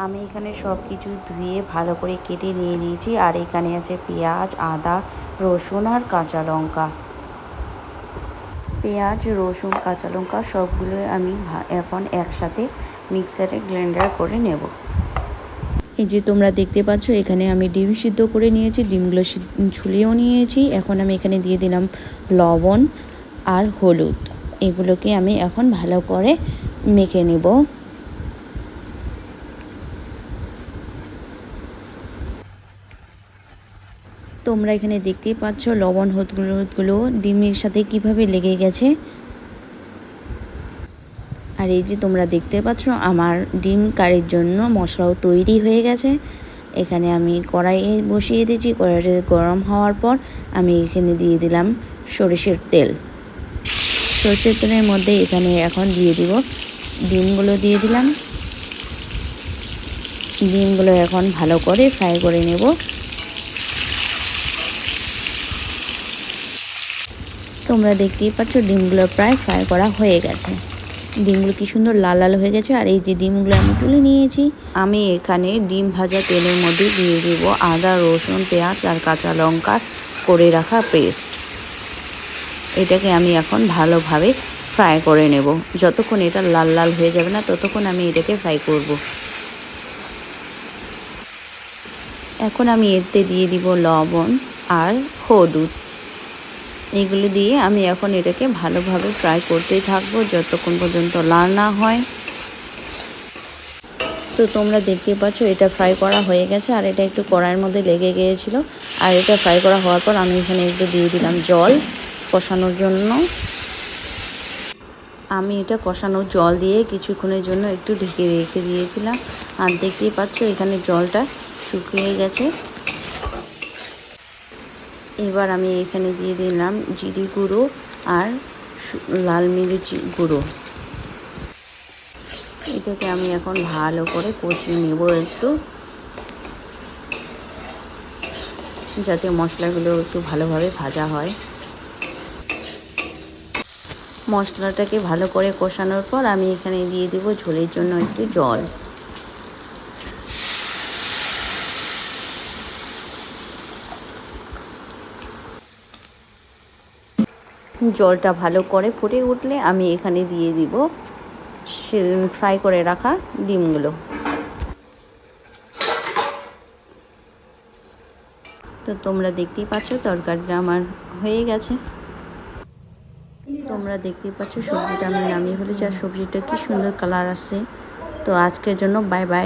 আমি এখানে সব কিছু ধুয়ে ভালো করে কেটে নিয়ে নিয়েছি। আর এখানে আছে পেঁয়াজ, আদা, রসুন আর কাঁচা লঙ্কা। পেঁয়াজ, রসুন, কাঁচা লঙ্কা সবগুলো আমি এখন একসাথে মিক্সারে গ্রাইন্ডার করে নেব। এই যে তোমরা দেখতে পাচ্ছ এখানে আমি ডিম সিদ্ধ করে নিয়েছি, ডিমগুলো ছুলিয়েও নিয়েছি। এখন আমি এখানে দিয়ে দিলাম লবণ আর হলুদ। এগুলোকে আমি এখন ভালো করে মেখে নেব। তোমরা এখানে দেখতেই পাচ্ছ লবণ হলুদগুলো ডিমের সাথে কিভাবে লেগে গেছে। আর এই যে তোমরা দেখতে পাচ্ছ আমার ডিম কারির জন্য মশলাও তৈরি হয়ে গেছে। এখানে আমি কড়াইয়ে বসিয়ে দিয়েছি। কড়াইটা গরম হওয়ার পর আমি এখানে দিয়ে দিলাম সরিষার তেল। সরিষার তেলের মধ্যে এখানে এখন দিয়ে দিব ডিমগুলো দিয়ে দিলাম। ডিমগুলো এখন ভালো করে ফ্রাই করে নেব। তোমরা দেখতেই পাচ্ছ ডিমগুলো প্রায় ফ্রাই করা হয়ে গেছে। ডিমগুলো কি সুন্দর লাল লাল হয়ে গেছে। আর এই যে ডিমগুলো আমি তুলে নিয়েছি। আমি এখানে ডিম ভাজা তেলের মধ্যে দিয়ে দেব আদা, রসুন, পেঁয়াজ আর কাঁচা লঙ্কা করে রাখা পেস্ট। এটাকে আমি এখন ভালোভাবে ফ্রাই করে নেব। যতক্ষণ এটা লাল লাল হয়ে যাবে না ততক্ষণ আমি এটাকে ফ্রাই করব। এখন আমি এতে দিয়ে দিব লবণ আর হলুদ। এগুলো দিয়ে আমি এখন এটাকে ভালোভাবে ফ্রাই করতেই থাকবো যতক্ষণ পর্যন্ত লাল না হয়। তো তোমরা দেখতে পাচ্ছ এটা ফ্রাই করা হয়ে গেছে। আর এটা একটু কড়াইয়ের মধ্যে লেগে গিয়েছিল। আর এটা ফ্রাই করা হওয়ার পর আমি এখানে একটু দিয়ে দিলাম জল কষানোর জন্য। আমি এটা কষানোর জল দিয়ে কিছুক্ষণের জন্য একটু ঢেকে রেখে দিয়েছিলাম। আর দেখতেই পাচ্ছ এখানে জলটা শুকিয়ে গেছে। এবার আমি এখানে দিয়ে দিলাম জিরে গুঁড়ো আর লাল মির্চ গুঁড়ো। এটাকে আমি এখন ভালো করে কষিয়ে নেব একটু, যাতে মশলাগুলো একটু ভালোভাবে ভাজা হয়। মশলাটাকে ভালো করে কষানোর পর আমি এখানে দিয়ে দেব ঝোলের জন্য একটু জল। জলটা ভালো করে ফুটে উঠলে আমি এখানে দিয়ে দিব ফ্রাই করে রাখা ডিমগুলো। তো তোমরা দেখতেই পাচ্ছ তরকারিটা আমার হয়ে গেছে। তোমরা দেখতেই পাচ্ছ সবজিটা আমি নামিয়ে ফেলেছি। আর সবজিটা কি সুন্দর কালার আসছে। তো আজকের জন্য বাই বাই।